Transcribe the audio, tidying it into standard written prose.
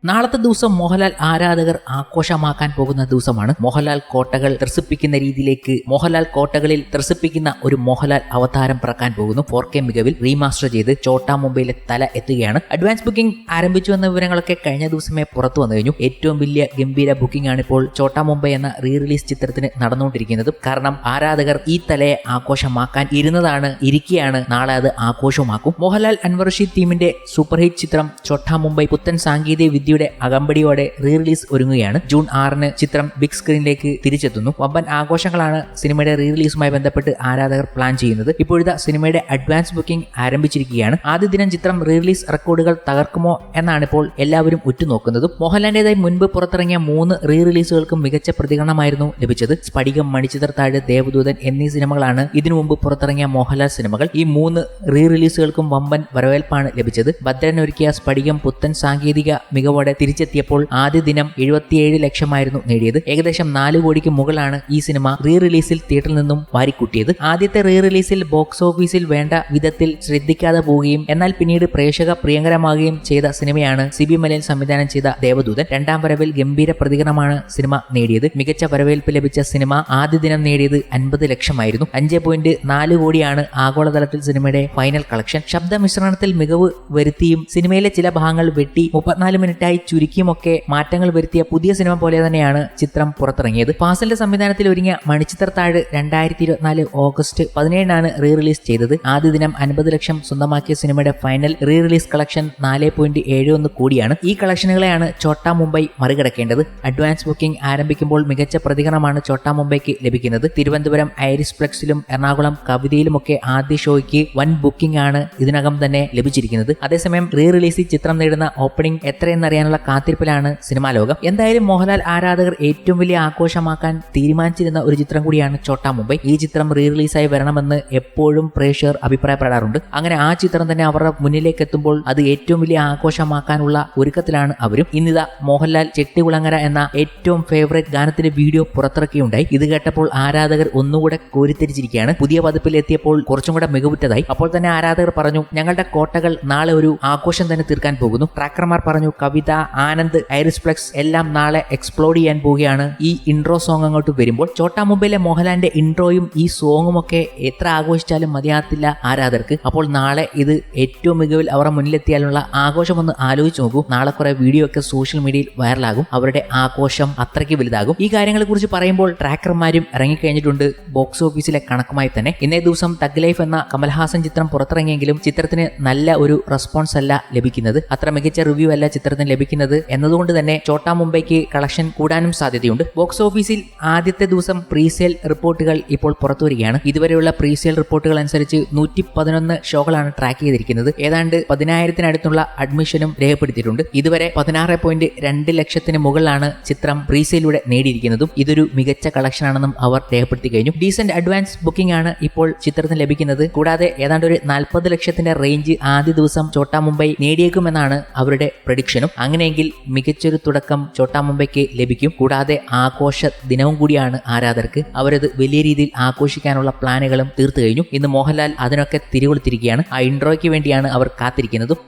നാളത്തെ ദിവസം മോഹൻലാൽ ആരാധകർ ആഘോഷമാക്കാൻ പോകുന്ന ദിവസമാണ്. മോഹൻലാൽ കോട്ടകൾ ത്രസിപ്പിക്കുന്ന രീതിയിലേക്ക് മോഹൻലാൽ കോട്ടകളിൽ ത്രസിപ്പിക്കുന്ന ഒരു മോഹൻലാൽ അവതാരം പിറക്കാൻ പോകുന്നു. 4K മികവിൽ റീമാസ്റ്റർ ചെയ്ത് ചോട്ടാ മുംബൈയിലെ തല എത്തുകയാണ്. അഡ്വാൻസ് ബുക്കിംഗ് ആരംഭിച്ചു എന്ന വിവരങ്ങളൊക്കെ കഴിഞ്ഞ ദിവസമേ പുറത്തു വന്നു കഴിഞ്ഞു. ഏറ്റവും വലിയ ഗംഭീര ബുക്കിംഗ് ആണ് ഇപ്പോൾ ചോട്ടാ മുംബൈ എന്ന റീ റിലീസ് ചിത്രത്തിന് നടന്നുകൊണ്ടിരിക്കുന്നത്. കാരണം ആരാധകർ ഈ തലയെ ആഘോഷമാക്കാൻ ഇരിക്കുകയാണ്. നാളെ അത് ആഘോഷമാക്കും. മോഹൻലാൽ അൻവർ റഷീദ് ടീമിന്റെ സൂപ്പർ ഹിറ്റ് ചിത്രം ചോട്ടാ മുംബൈ പുത്തൻ സാങ്കേതിക വിദ്യയുടെ അകമ്പടിയോടെ റീ റിലീസ് ഒരുങ്ങുകയാണ്. ജൂൺ 6 ചിത്രം ബിഗ് സ്ക്രീനിലേക്ക് തിരിച്ചെത്തുന്നു. വമ്പൻ ആഘോഷങ്ങളാണ് സിനിമയുടെ റീ റിലീസുമായി ബന്ധപ്പെട്ട് ആരാധകർ പ്ലാൻ ചെയ്യുന്നത്. ഇപ്പോഴത്തെ സിനിമയുടെ അഡ്വാൻസ് ബുക്കിംഗ് ആരംഭിച്ചിരിക്കുകയാണ്. ആദ്യ ദിനം ചിത്രം റീ റിലീസ് റെക്കോർഡുകൾ തകർക്കുമോ എന്നാണ് ഇപ്പോൾ എല്ലാവരും ഉറ്റുനോക്കുന്നതും. മോഹൻലാലിന്റേതായി മുൻപ് പുറത്തിറങ്ങിയ 3 റീ റിലീസുകൾക്കും മികച്ച പ്രതികരണമായിരുന്നു ലഭിച്ചത്. സ്ഫടികം, മണിച്ചിത്രത്താഴ്, ദേവദൂതൻ എന്നീ സിനിമകളാണ് ഇതിനു മുമ്പ് പുറത്തിറങ്ങിയ മോഹൻലാൽ സിനിമകൾ. ഈ 3 റീ റിലീസുകൾക്കും വമ്പൻ വരവേൽപ്പാണ് ലഭിച്ചത്. ഭദ്രൻ ഒരുക്കിയ സ്ഫടികം പുത്തൻ സാങ്കേതിക മികവോടെ തിരിച്ചെത്തിയപ്പോൾ ആദ്യ ദിനം 77 ലക്ഷമായിരുന്നു നേടിയത്. ഏകദേശം 4 കോടിക്ക് മുകളിലാണ് ഈ സിനിമ റീ റിലീസിൽ തിയേറ്ററിൽ നിന്നും വാരിക്കൂട്ടിയത്. ആദ്യത്തെ റീ റിലീസിൽ ബോക്സ് ഓഫീസിൽ വേണ്ട വിധത്തിൽ ശ്രദ്ധിക്കാതെ പോവുകയും എന്നാൽ പിന്നീട് പ്രേക്ഷക പ്രിയങ്കരമാകുകയും ചെയ്ത സിനിമയാണ് സിബി മലയൻ സംവിധാനം ചെയ്ത ദേവദൂതൻ. രണ്ടാം വരവിൽ ഗംഭീര പ്രതികരണമാണ് സിനിമ നേടിയത്. മികച്ച വരവേൽപ്പ് ലഭിച്ച സിനിമ ആദ്യ ദിനം നേടിയത് 50 ലക്ഷമായിരുന്നു. 5.4 കോടിയാണ് ആഗോളതലത്തിൽ സിനിമയുടെ ഫൈനൽ കളക്ഷൻ. ശബ്ദമിശ്രണത്തിൽ മികവ് വരുത്തിയും സിനിമയിലെ ചില ഭാഗങ്ങൾ വെട്ടി 34 മിനിറ്റായി ചുരുക്കിയുമൊക്കെ മാറ്റങ്ങൾ വരുത്തിയ പുതിയ സിനിമ പോലെ തന്നെയാണ് ചിത്രം പുറത്തിറങ്ങിയത്. ഫാസിലിന്റെ സംവിധാനത്തിൽ ഒരുങ്ങിയ മണിച്ചിത്രത്താഴ് 2024 ഓഗസ്റ്റ് 17 റീ റിലീസ് ചെയ്തത്. ആദ്യ ദിനം 50 ലക്ഷം സ്വന്തമാക്കിയ സിനിമയുടെ ഫൈനൽ റീ റിലീസ് കളക്ഷൻ 4.71 കോടിയാണ്. ഈ കളക്ഷനുകളെയാണ് ചോട്ടാ മുംബൈ മറികടക്കേണ്ടത്. അഡ്വാൻസ് ബുക്കിംഗ് ആരംഭിക്കുമ്പോൾ മികച്ച പ്രതികരണമാണ് ചോട്ടാ മുംബൈക്ക് ലഭിക്കുന്നത്. തിരുവനന്തപുരം ഐറിസ് ഫ്ലെക്സിലും എറണാകുളം കവിതയിലുമൊക്കെ ആദ്യ ഷോയ്ക്ക് വൻ ബുക്കിംഗ് ആണ് ഇതിനകം തന്നെ ലഭിച്ചിരിക്കുന്നത്. അതേസമയം റീ റിലീസിൽ ചിത്രം നേടുന്ന ഓപ്പണിംഗ് എത്രയെന്നറിയാനുള്ള കാത്തിരിപ്പിലാണ് സിനിമാ ലോകം. എന്തായാലും മോഹൻലാൽ ആരാധകർ ഏറ്റവും വലിയ ആഘോഷമാക്കാൻ തീരുമാനിച്ചിരുന്ന ഒരു ചിത്രം കൂടിയാണ് ചോട്ടാ മുംബൈ. ഈ ചിത്രം റീ റിലീസായി വരണമെന്ന് എപ്പോഴും പ്രേക്ഷകർ അഭിപ്രായപ്പെടാറുണ്ട്. അങ്ങനെ ആ ചിത്രം തന്നെ അവരുടെ മുന്നിലേക്ക് എത്തുമ്പോൾ അത് ഏറ്റവും വലിയ ആഘോഷമാക്കാനുള്ള ഒരുക്കത്തിലാണ് അവരും. ഇന്നിതാ മോഹൻലാൽ ചെട്ടികുളങ്ങര എന്ന ഏറ്റവും ഫേവറേറ്റ് ഗാനത്തിന്റെ വീഡിയോ പുറത്തിറക്കുകയുണ്ടായി. ഇത് കേട്ടപ്പോൾ ആരാധകർ ഒന്നുകൂടെ കോരിത്തിരിച്ചിരിക്കുകയാണ്. പുതിയ പതിപ്പിൽ എത്തിയപ്പോൾ കുറച്ചും കൂടെ മികവുറ്റതായി. അപ്പോൾ തന്നെ ആരാധകർ പറഞ്ഞു, ഞങ്ങളുടെ കോട്ടകൾ നാളെ ഒരു ആഘോഷം തന്നെ തീർക്കാൻ പോകുന്നു. ട്രാക്കർമാർ പറഞ്ഞു, കവിത, ആനന്ദ്, ഐറിസ് ഫ്ലെക്സ് എല്ലാം നാളെ എക്സ്പ്ലോഡ് ചെയ്യാൻ പോവുകയാണ്. ഈ ഇൻട്രോ സോങ് അങ്ങോട്ട് വരുമ്പോൾ ചോട്ടാ മുംബൈയിലെ മോഹൻലാലിന്റെ ഇൻട്രോയും ഈ സോങ്ങും ഒക്കെ എത്ര ആഘോഷിച്ചാലും മതിയാകത്തില്ല ആരാധകർക്ക്. അപ്പോൾ നാളെ ഇത് ഏറ്റവും മികവിൽ അവരുടെ മുന്നിലെത്തിയാലുള്ള ആഘോഷം ഒന്ന് ആലോചിച്ച് നോക്കൂ. നാളെ കുറെ വീഡിയോ ഒക്കെ സോഷ്യൽ മീഡിയയിൽ വൈറലാകും. അവരുടെ ആഘോഷം അത്രയ്ക്ക് വലുതാകും. ഈ കാര്യങ്ങളെ കുറിച്ച് പറയുമ്പോൾ ട്രാക്കർമാരും ഇറങ്ങിക്കഴിഞ്ഞിട്ടുണ്ട് ബോക്സ് ഓഫീസിലെ കണക്കുമായി തന്നെ. ഇന്നേ ദിവസം തഗ് ലൈഫ് എന്ന കമൽഹാസൻ ചിത്രം പുറത്തിറങ്ങിയെങ്കിലും ചിത്രത്തിന് നല്ല ഒരു റെസ്പോൺസ് അല്ല ലഭിക്കുന്നത്. അത്ര മികച്ച റിവ്യൂ അല്ല ചിത്രത്തിന് ലഭിക്കുന്നത് എന്നതുകൊണ്ട് തന്നെ ചോട്ടാ മുംബൈക്ക് കളക്ഷൻ കൂടാനും സാധ്യതയുണ്ട്. ബോക്സ് ഓഫീസിൽ ആദ്യത്തെ ദിവസം പ്രീസെയിൽ റിപ്പോർട്ടുകൾ ഇപ്പോൾ പുറത്തുവരികയാണ്. ഇതുവരെയുള്ള പ്രീസെയിൽ റിപ്പോർട്ടുകൾ അനുസരിച്ച് 111 ഷോകളാണ് ട്രാക്ക് ചെയ്തിരിക്കുന്നത്. ഏതാണ്ട് 10,000-അടുത്തുള്ള അഡ്മിഷനും രേഖപ്പെടുത്തിയിട്ടുണ്ട്. ഇതുവരെ 16.2 ലക്ഷത്തിന് മുകളിലാണ് ചിത്രം പ്രീസെയിലൂടെ നേടിയിരിക്കുന്നതും. ഇതൊരു മികച്ച കളക്ഷനാണെന്നും അവർ രേഖപ്പെടുത്തി കഴിഞ്ഞു. ഡീസന്റ് അഡ്വാൻസ് ബുക്കിംഗ് ആണ് ഇപ്പോൾ ചിത്രത്തിന് ലഭിക്കുന്നത്. കൂടാതെ ഏതാണ്ട് ഒരു 40 ലക്ഷത്തിന്റെ റേഞ്ച് ആദ്യ ദിവസം ചോട്ടാ മുംബൈ നേടിയേക്കുമെന്നാണ് അവരുടെ പ്രഡിക്ഷനും. അങ്ങനെയെങ്കിൽ മികച്ചൊരു തുടക്കം ചോട്ടാ മുംബൈക്ക് ലഭിക്കും. കൂടാതെ ആഘോഷ ദിനവും കൂടിയാണ് ആരാധകർക്ക്. അവരത് വലിയ രീതിയിൽ ആഘോഷിക്കാനുള്ള പ്ലാനുകളും തീർത്തു കഴിഞ്ഞു. ഇന്ന് മോഹൻലാൽ അതിനൊക്കെ തിരികൊളുത്തിരിക്കുകയാണ്. ആ ഇൻട്രോയ്ക്ക് വേണ്ടിയാണ് അവർ കാത്തിരിക്കുന്നതും.